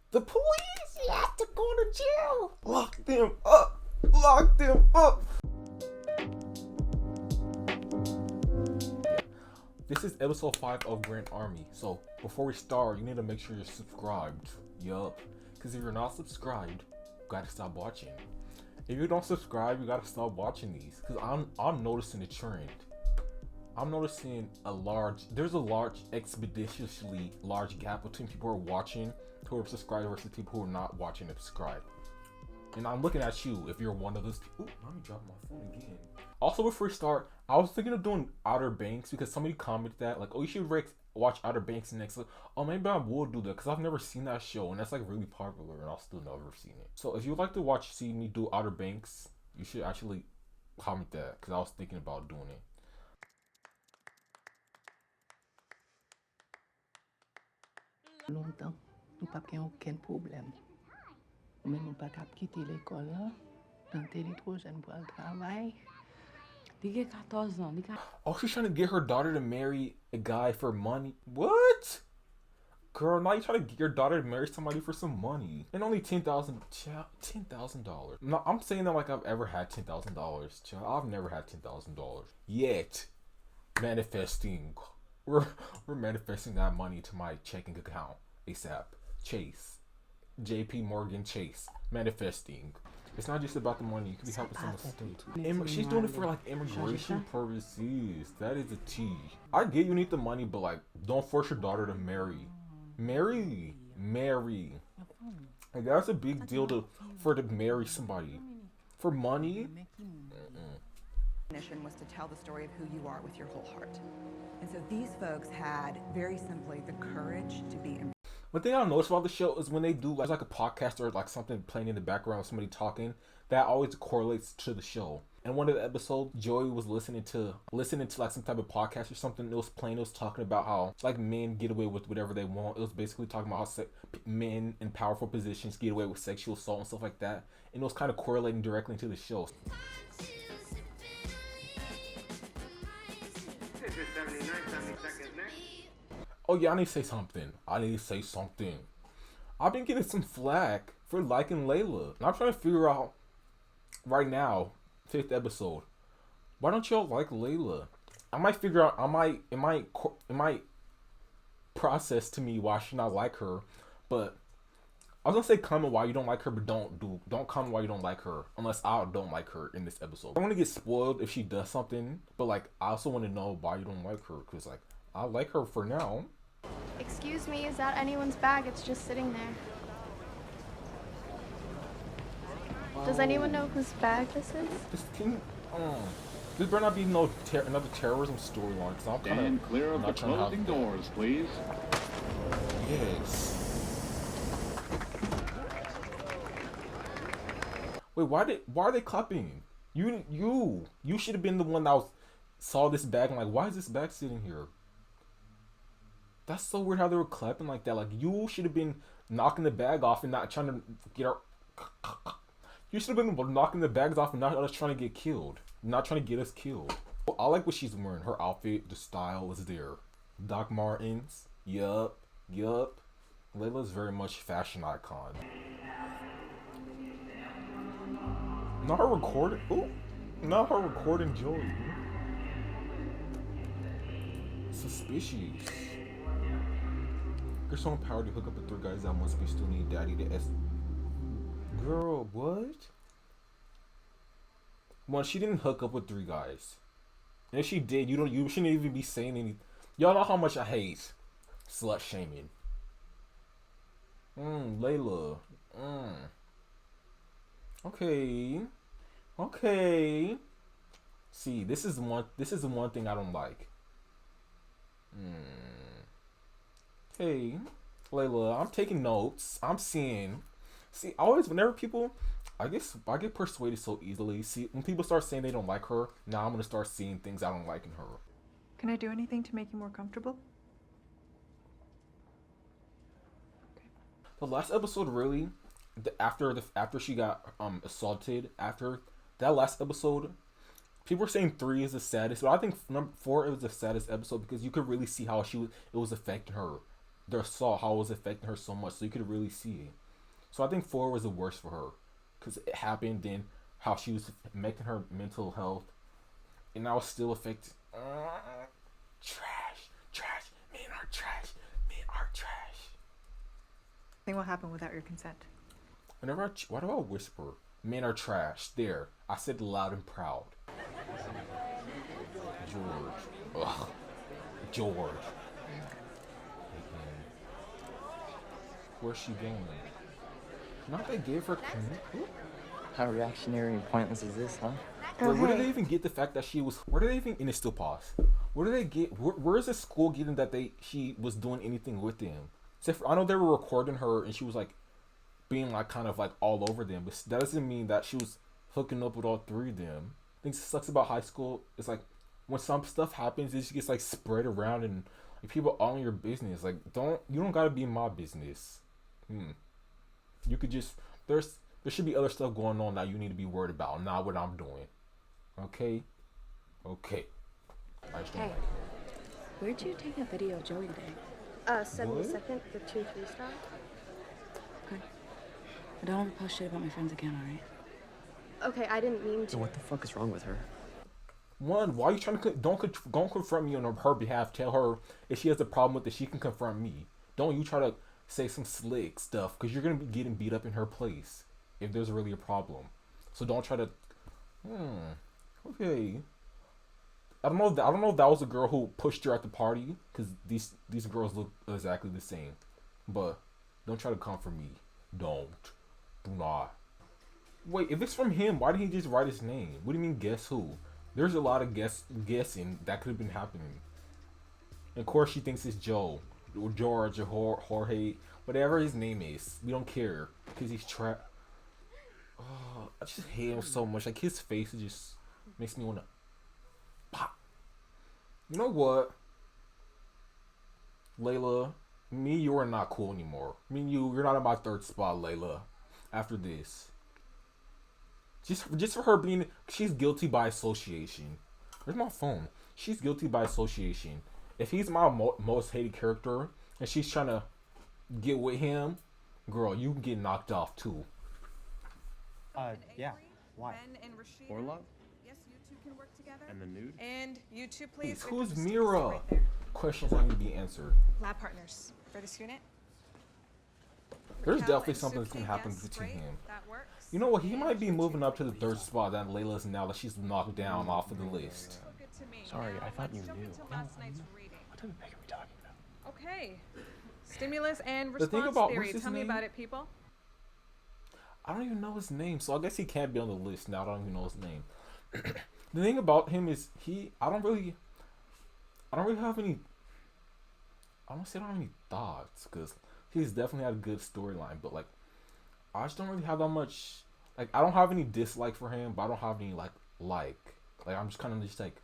The police! You have to go to jail! Lock them up! Lock them up! This is episode 5 of Grand Army. So before we start, you need to make sure you're subscribed. Yup. Because if you're not subscribed, you gotta stop watching. If you don't subscribe, you gotta stop watching these. Because I'm noticing a trend. I'm noticing there's a large, expeditiously large gap between people who are watching, who are subscribed, versus people who are not watching and subscribe. And I'm looking at you if you're one of those people. Ooh, let me drop my phone again. Also, before we start, I was thinking of doing Outer Banks because somebody commented that, like, oh, you should watch Outer Banks next. Like, oh, maybe I will do that because I've never seen that show and that's like really popular and I've still never seen it. So if you'd like to see me do Outer Banks, you should actually comment that because I was thinking about doing it. Longtemps, nous pas gen aucun problème. Mais nous pas cap quitter l'école là. Tante li trop jeune pour le travail. Li gen 14 ans. Oh, she's trying to get her daughter to marry a guy for money. What? Girl, now you trying to get your daughter to marry somebody for some money. And only $10,000. No, I'm saying that like I've ever had $10,000. I've never had $10,000. Yet. Manifesting. We're manifesting that money to my checking account ASAP. Chase. JP Morgan Chase. Manifesting. It's not just about the money. You could be helping someone stay. She's doing it for like immigration purposes. That is a T. I get you need the money, but like, don't force your daughter to marry. Marry. Like, that's a big deal to marry somebody. For money? Mission was to tell the story of who you are with your whole heart. And so these folks had, very simply, the courage to be. One thing I noticed about the show is when they do like a podcast or like something playing in the background, somebody talking, that always correlates to the show. And one of the episodes, Joey was listening to like some type of podcast or something. It was playing. It was talking about how like men get away with whatever they want. It was basically talking about how men in powerful positions get away with sexual assault and stuff like that. And it was kind of correlating directly to the show. 79 seconds next. Oh yeah, I need to say something. I've been getting some flack for liking Layla. And I'm trying to figure out right now, 5th episode, why don't y'all like Layla? I might figure out, it might process to me why I should not like her, but I was gonna say comment why you don't like her, but don't comment why you don't like her unless I don't like her in this episode. I want to get spoiled if she does something, but like I also want to know why you don't like her because like I like her for now. Excuse me, is that anyone's bag? It's just sitting there. Does anyone know whose bag this is? This better not be another terrorism storyline because I'm kind Stand clear of the closing doors, please. Yes. Wait, why are they clapping? You should have been the one that saw this bag and like, why is this bag sitting here? That's so weird how they were clapping like that. Like, you should have been knocking the bag off and not trying to get her. You should have been knocking the bags off and not us trying to get killed. Not trying to get us killed. I like what she's wearing. Her outfit, the style is there. Doc Martens. Yup. Layla's very much fashion icon. Not her recording. Ooh. Not her recording Joey. Suspicious. You're so empowered to hook up with 3 guys that must be still need daddy to S. Girl, what? Well, she didn't hook up with 3 guys. And if she did, you shouldn't even be saying anything. Y'all know how much I hate slut shaming. Layla. Okay. See, this is the one thing I don't like. Hey, Layla, I'm taking notes. I'm seeing. See, whenever people, I get persuaded so easily. See, when people start saying they don't like her, now I'm gonna start seeing things I don't like in her. Can I do anything to make you more comfortable? Okay. The last episode really, after she got assaulted, after that last episode, people were saying 3 is the saddest, but I think number 4 is the saddest episode because you could really see how it was affecting her. the assault, how it was affecting her so much, so you could really see it. So I think 4 was the worst for her, because it happened, then how she was making her mental health, and now it's still affecting. Trash. Men are trash. Men are trash. Nothing will happen without your consent. Whenever why do I whisper? Men are trash. There, I said loud and proud. George. Ugh. George. Where's she going? Not they gave her. How reactionary and pointless is this, huh? Where did they even get the fact that she was? Where did they even? And it's still pause. Where did they get? Where is the school getting that she was doing anything with them? Except for, I know they were recording her and she was like being like kind of like all over them, but that doesn't mean that she was hooking up with all 3 of them. I think it sucks about high school. It's like when some stuff happens, it just gets like spread around and like, people all in your business. Like you don't gotta be in my business. You could just there should be other stuff going on that you need to be worried about, not what I'm doing. Okay. I just don't like it. Where'd you take a video of Joey today? 72nd, the 2-3 star. Okay. I don't ever post shit about my friends again, alright? Okay, I didn't mean to. So what the fuck is wrong with her? One, why are you trying to don't confront me on her behalf? Tell her if she has a problem with it, she can confront me. Don't you try to say some slick stuff, because you're gonna be getting beat up in her place if there's really a problem. So don't try to. Okay. I don't know if that was the girl who pushed her at the party, because these girls look exactly the same. But don't try to come for me. Do not. Wait, if it's from him, why did he just write his name? What do you mean, guess who? There's a lot of guessing that could have been happening. And of course, she thinks it's Joe, or George, or Jorge, whatever his name is. We don't care, because he's trapped. Oh, I just hate him so much. Like, his face just makes me want to pop. You know what? Layla, you are not cool anymore. You're not in my 3rd spot, Layla. After this. Just for her being, she's guilty by association. Where's my phone? She's guilty by association. If he's my most hated character, and she's trying to get with him, girl, you can get knocked off too. Yeah. Why? For love? Yes, you two can work together. And the nude? And you two, please. Who's Mira? Questions that need to be answered. Lab partners for this unit. There's definitely something that's gonna happen between him. That works. You know what? He might be moving up to the 3rd spot than Layla's now that she's knocked down off of the list. Sorry, I thought you knew. What type of pig are we talking about? Okay. Stimulus and The thing response about- theory. what's his Tell me name? about it, people. I don't even know his name, so I guess he can't be on the list now. I don't even know his name. The thing about him is I don't really have any. I don't say I don't have any thoughts, because he's definitely had a good storyline, but like I just don't really have that much. Like, I don't have any dislike for him, but I don't have any like. I'm just kind of just like,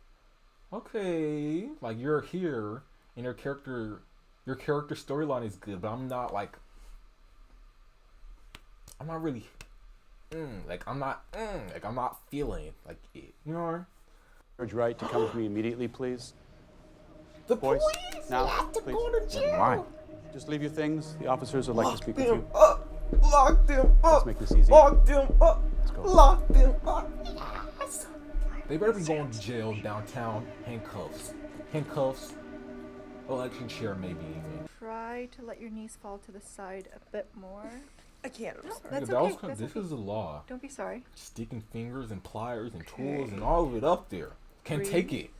okay, like you're here and your character storyline is good, but I'm not really I'm not feeling like it, you know? George Wright to come with me immediately, please. The Boys, police now, have to please. go to jail. Why? Just leave your things. The officers would like to speak with you. Lock them up. Let's make this easy. Lock them up. Let's go. Lock them up. Yes. They better be going to jail downtown. Handcuffs. Election chair, maybe even. Try to let your knees fall to the side a bit more. I can't. That's Yeah, okay. That's this okay. is the law. Don't be sorry. Sticking fingers and pliers and tools and all of it up there. Can't take it.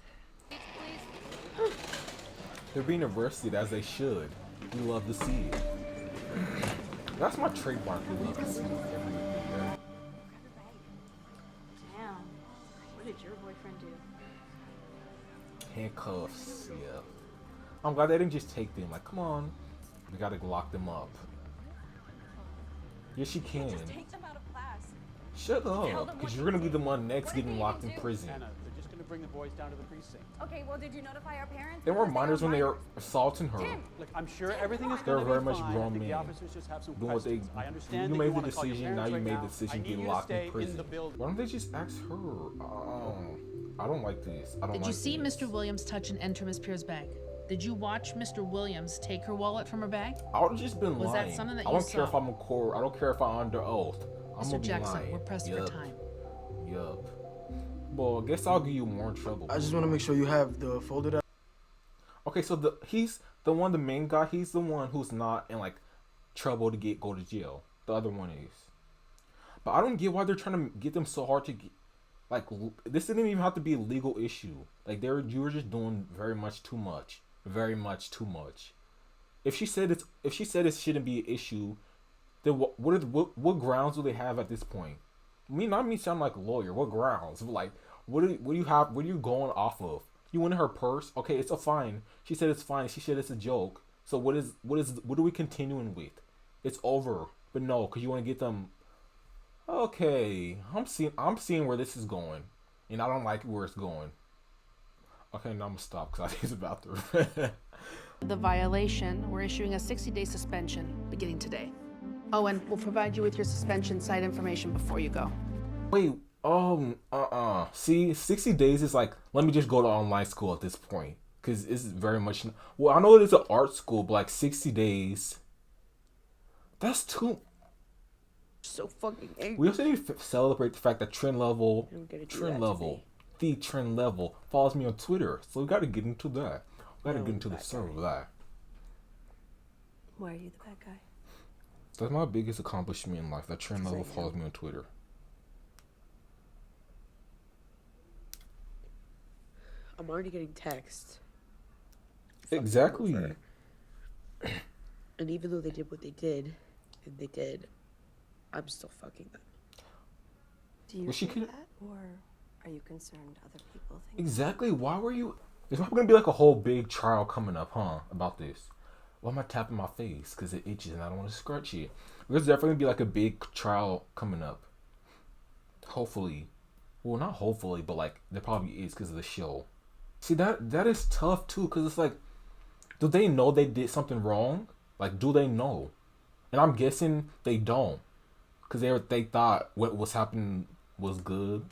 They're being arrested as they should. We love to see it. That's my trademark. We love to see it everywhere. Damn. What did your boyfriend do? Handcuffs, yeah. I'm glad they didn't just take them. Like, come on. We gotta lock them up. Yes, she can. Just take them out of class. Shut up. Because you're gonna be the one next getting locked in prison. Anna, they're just going to bring the boys down to the precinct. Okay, well, did you notify our parents? They were minors when they were assaulting her. Look, I'm sure everything is They're going to very be much fine. grown I think men. the officers just have some Doing what they, questions. I understand you that made the wanna call your decision, now parents you right made now. the decision I to need get you to locked stay in prison. in the building. Why don't they just ask her? I don't like this. I don't Did like you see this. Mr. Williams touch and enter Miss Pierce's bag? Did you watch Mr. Williams take her wallet from her bag? I would have just been Was lying. that something that I you don't care saw? if I'm a court. I don't care if I'm under oath. I'm Mr. gonna be Jackson, lying. we're pressed for time. Yup. Well, I guess I'll get you more in trouble. I just want to make sure you have the folder that. Okay, so he's the main guy. He's the one who's not in like trouble to go to jail. The other one is. But I don't get why they're trying to get them so hard to get. Like, this didn't even have to be a legal issue. Like, you were just doing very much too much. If she said it shouldn't be an issue, then what grounds do they have at this point? Not me sound like a lawyer. What grounds? Like, what do you have? What are you going off of? You went in her purse. Okay, it's a fine. She said it's fine. She said it's a joke. So what are we continuing with? It's over. But no, because you want to get them. Okay, I'm seeing where this is going, and I don't like where it's going. Okay, now I'm gonna stop because I think it's about to. The violation, we're issuing a 60-day suspension beginning today. Oh, and we'll provide you with your suspension site information before you go. Wait, See, 60 days is like, let me just go to online school at this point. Because it's very much, well, I know it is an art school, but like 60 days, that's too. So fucking angry. We also need to celebrate the fact that the trend level follows me on Twitter. So we got to get into that. We got to get into the server of that. Why are you the bad guy? That's my biggest accomplishment in life. That trend level follows me on Twitter. I'm already getting texts. Exactly. And even though they did what they did, and they did, I'm still fucking them. Do you think that, or are you concerned other people think? Exactly. Why were you? There's probably gonna be like a whole big trial coming up, huh? About this. Why am I tapping my face? Because it itches and I don't want to scratch it. There's definitely gonna be like a big trial coming up. Hopefully. Well, not hopefully, but like there probably is because of the show. See, that is tough too, because it's like, do they know they did something wrong? Like, do they know? And I'm guessing they don't, because they thought what was happening was good.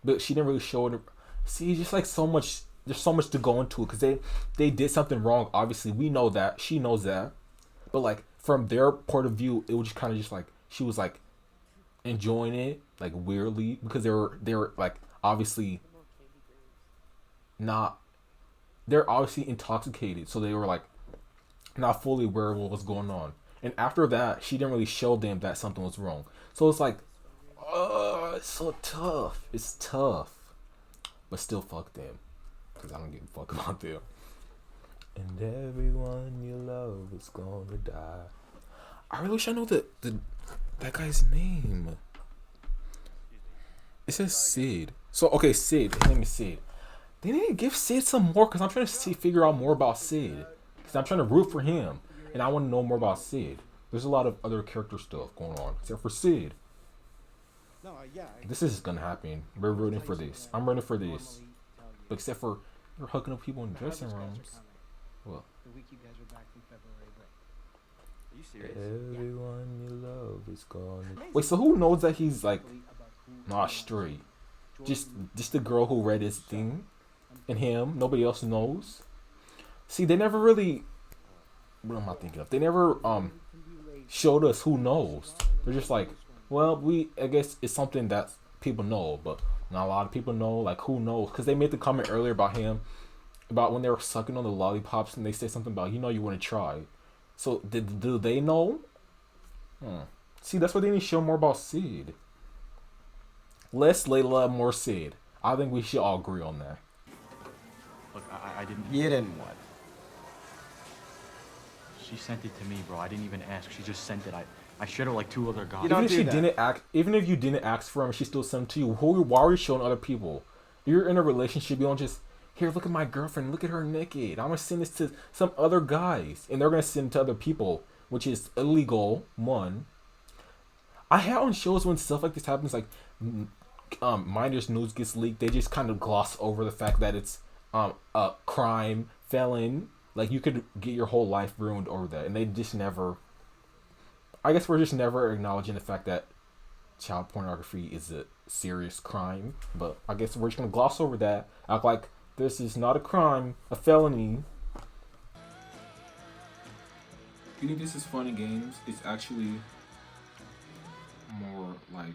But she didn't really show it. See, just like so much, there's so much to go into it, because they did something wrong. Obviously, we know that. She knows that. But like, from their point of view, it was just kind of just like, she was like enjoying it, like weirdly, because they were like obviously not, they're obviously intoxicated, so they were like not fully aware of what was going on. And after that, she didn't really show them that something was wrong. So it's like, it's so tough. It's tough. But still, fuck them, because I don't give a fuck about them. And everyone you love is gonna die. I really wish I know that guy's name. It says Sid. So okay, Sid. His name is Sid. They need to give Sid some more, because I'm trying to figure out more about Sid. Because I'm trying to root for him, and I want to know more about Sid. There's a lot of other character stuff going on, except for Sid. This is gonna happen. We're rooting for this. I'm rooting for this. But except for you're hooking up people in dressing rooms. Well. The week you guys are back from February break. Are you serious? Everyone you love is gone. Wait, so who knows that he's like not straight? Just the girl who read his thing, and him. Nobody else knows. See, they never really. What am I thinking of? They never showed us who knows. They're just like, well, I guess it's something that people know, but not a lot of people know. Like, who knows? Because they made the comment earlier about him, about when they were sucking on the lollipops, and they said something about, you want to try. So do they know? See, that's why they need to show more about Sid. Less Layla, more Sid. I think we should all agree on that. Look, I didn't. You didn't what? She sent it to me, bro. I didn't even ask. She just sent it. I shared it with like 2 other guys. Even if you didn't ask for him, she still sent it to you. Why are you showing other people? If you're in a relationship, you don't just, here, look at my girlfriend. Look at her naked. I'm gonna send this to some other guys, and they're gonna send it to other people, which is illegal. One. I hate on shows when stuff like this happens, like minors' news gets leaked. They just kind of gloss over the fact that it's a crime, felon. Like, you could get your whole life ruined over that, and they just never. I guess we're just never acknowledging the fact that child pornography is a serious crime, but I guess we're just gonna gloss over that, act like This is not a crime, a felony. You think this is fun and games? It's actually more like,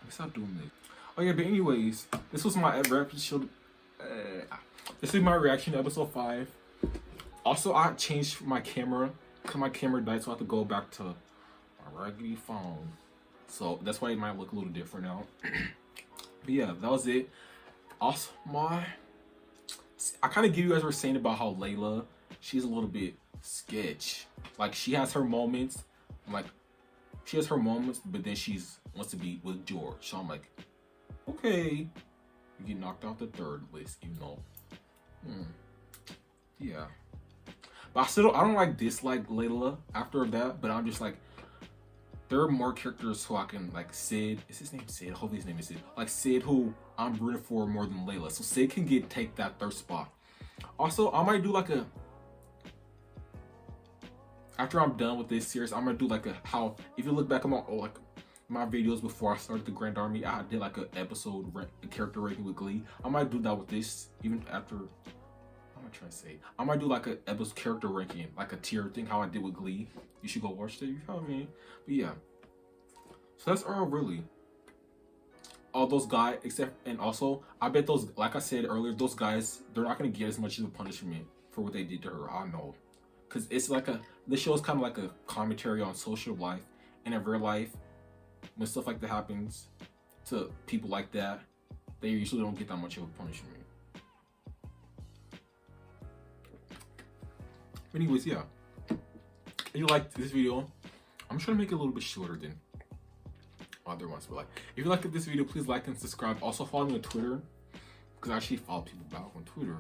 stop doing this. Oh yeah, but anyways, this was my episode. This is my reaction to episode 5. Also, I changed my camera because my camera died, so I have to go back to my regular phone. So that's why it might look a little different now. But yeah, that was it. Also, I kind of give you guys were saying about how Layla, she's a little bit sketch. Like she has her moments, but then she's wants to be with George. So I'm like, okay, you get knocked out the third list, even though, yeah. But I don't dislike Layla after that. But I'm just like, there are more characters who I can like. Sid, is his name Sid? Hopefully his name is Sid. Like Sid, who I'm rooting for more than Layla. So Sid can take that third spot. Also, I might do like a. After I'm done with this series, I'm gonna do like how if you look back at my videos before I started the Grand Army, I did like a character rating with Glee. I might do that with this even after. What am I trying to say? I might do like a episode character ranking, like a tier thing, how I did with Glee. You should go watch that. You know what I mean? But yeah. So that's all really. All those guys, and also I bet those, like I said earlier, those guys, they're not gonna get as much of a punishment for what they did to her. I know. Because it's like this show is kind of like a commentary on social life and in real life. When stuff like that happens to people like that, they usually don't get that much of a punishment. Anyways, yeah. If you liked this video, I'm trying to make it a little bit shorter than other ones. But like, if you liked this video, please like and subscribe. Also follow me on Twitter, because I actually follow people back on Twitter.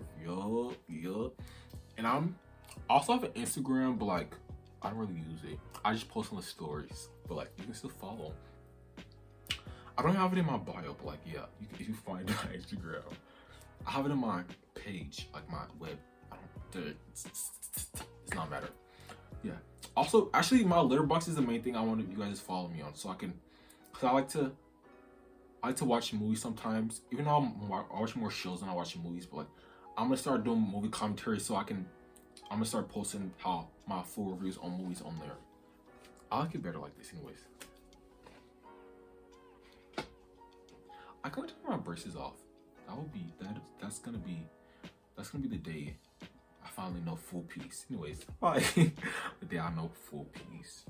Yup. And I'm also have an Instagram, but like I don't really use it. I just post on the stories, but like you can still follow. I don't have it in my bio, but like yeah, if you find my Instagram, I have it in my page, like my web. It's not matter. Yeah. Also, actually, my letterbox is the main thing I want you guys to follow me on, so I can. Cause I like to watch movies sometimes, even though I watch more shows than I watch movies. But like, I'm gonna start doing movie commentary, so I'm gonna start posting my full reviews on movies on there. I like it better like this, anyways. I can take my braces off. That's gonna be the day I finally know full peace. Anyways, bye. The day I know full peace.